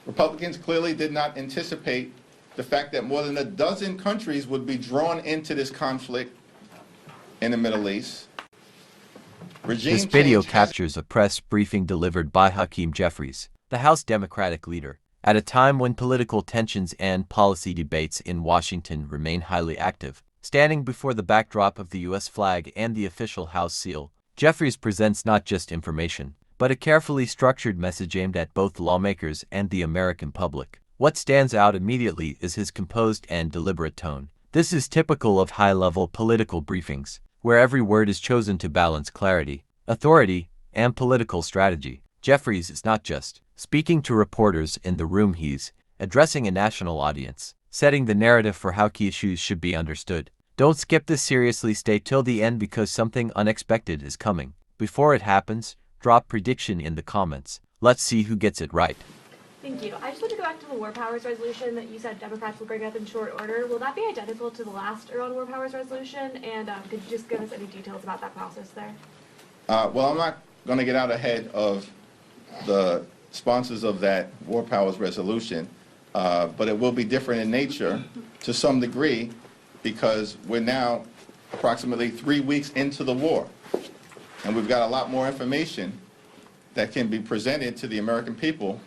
Republicans clearly did not anticipate the fact that more than a dozen countries would be drawn into this conflict in the Middle East. This video captures a press briefing delivered by Hakeem Jeffries, the House Democratic leader, at a time when political tensions and policy debates in Washington remain highly active. Standing before the backdrop of the U.S. flag and the official House seal, Jeffries presents not just information, but a carefully structured message aimed at both lawmakers and the American public. What stands out immediately is his composed and deliberate tone. This is typical of high-level political briefings, where every word is chosen to balance clarity, authority, and political strategy. Jeffries is not just speaking to reporters in the room, he's addressing a national audience, setting the narrative for how key issues should be understood. Don't skip this seriously, stay till the end because something unexpected is coming. Before it happens, drop prediction in the comments. Let's see who gets it right. Thank you. I just want to go back to the War Powers resolution that you said Democrats will bring up in short order. Will that be identical to the last Iran War Powers resolution? And could you just give us any details about that process there? Well, I'm not going to get out ahead of the sponsors of that War Powers resolution, but it will be different in nature to some degree because we're now approximately 3 weeks into the war, and we've got a lot more information that can be presented to the American people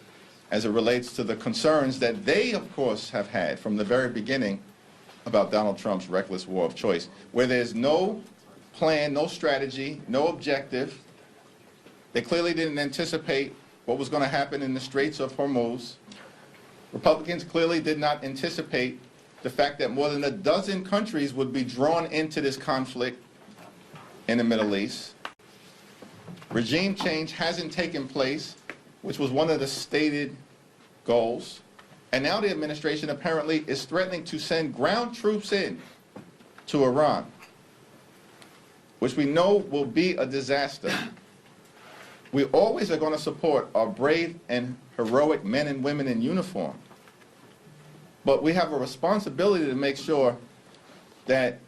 as it relates to the concerns that they, of course, have had from the very beginning about Donald Trump's reckless war of choice, where there's no plan, no strategy, no objective. They clearly didn't anticipate what was going to happen in the Straits of Hormuz. Republicans clearly did not anticipate the fact that more than a dozen countries would be drawn into this conflict in the Middle East. Regime change hasn't taken place, which was one of the stated goals. And now the administration apparently is threatening to send ground troops in to Iran, which we know will be a disaster. We always are going to support our brave and heroic men and women in uniform. But we have a responsibility to make sure that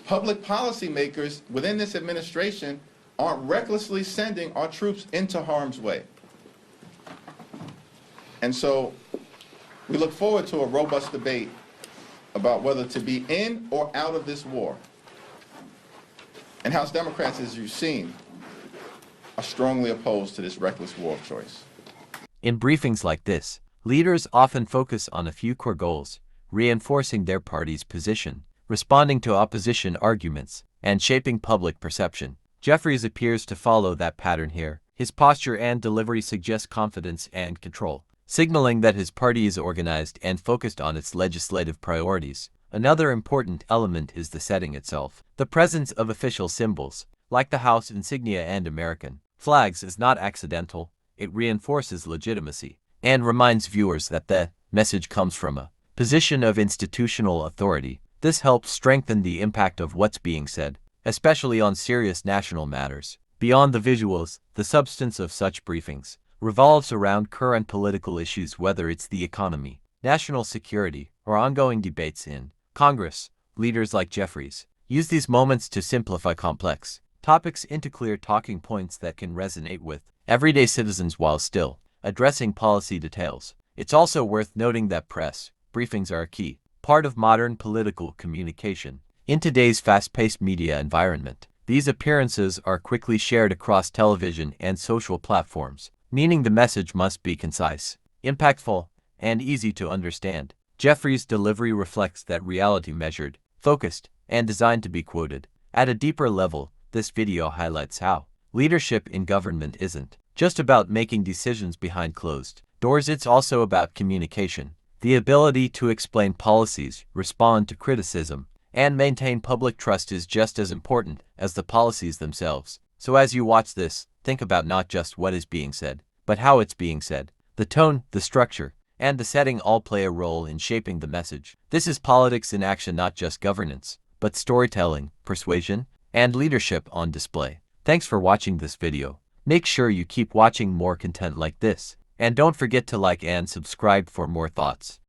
public policymakers within this administration aren't recklessly sending our troops into harm's way. And so we look forward to a robust debate about whether to be in or out of this war. And House Democrats, as you've seen, are strongly opposed to this reckless war of choice. In briefings like this, leaders often focus on a few core goals, reinforcing their party's position, responding to opposition arguments, and shaping public perception. Jeffries appears to follow that pattern here. His posture and delivery suggest confidence and control, signaling that his party is organized and focused on its legislative priorities. Another important element is the setting itself. The presence of official symbols, like the House insignia and American flags, is not accidental. It reinforces legitimacy and reminds viewers that the message comes from a position of institutional authority. This helps strengthen the impact of what's being said, especially on serious national matters. Beyond the visuals, the substance of such briefings revolves around current political issues, whether it's the economy, national security, or ongoing debates in Congress. Leaders like Jeffries use these moments to simplify complex topics into clear talking points that can resonate with everyday citizens while still addressing policy details. It's also worth noting that press briefings are a key part of modern political communication. In today's fast-paced media environment, these appearances are quickly shared across television and social platforms, meaning the message must be concise, impactful, and easy to understand. Jeffries' delivery reflects that reality, measured, focused, and designed to be quoted. At a deeper level, this video highlights how leadership in government isn't just about making decisions behind closed doors. It's also about communication, the ability to explain policies, respond to criticism, and maintain public trust is just as important as the policies themselves. So as you watch this, think about not just what is being said, but how it's being said. The tone, the structure, and the setting all play a role in shaping the message. This is politics in action, not just governance, but storytelling, persuasion, and leadership on display. Thanks for watching this video. Make sure you keep watching more content like this, and don't forget to like and subscribe for more thoughts.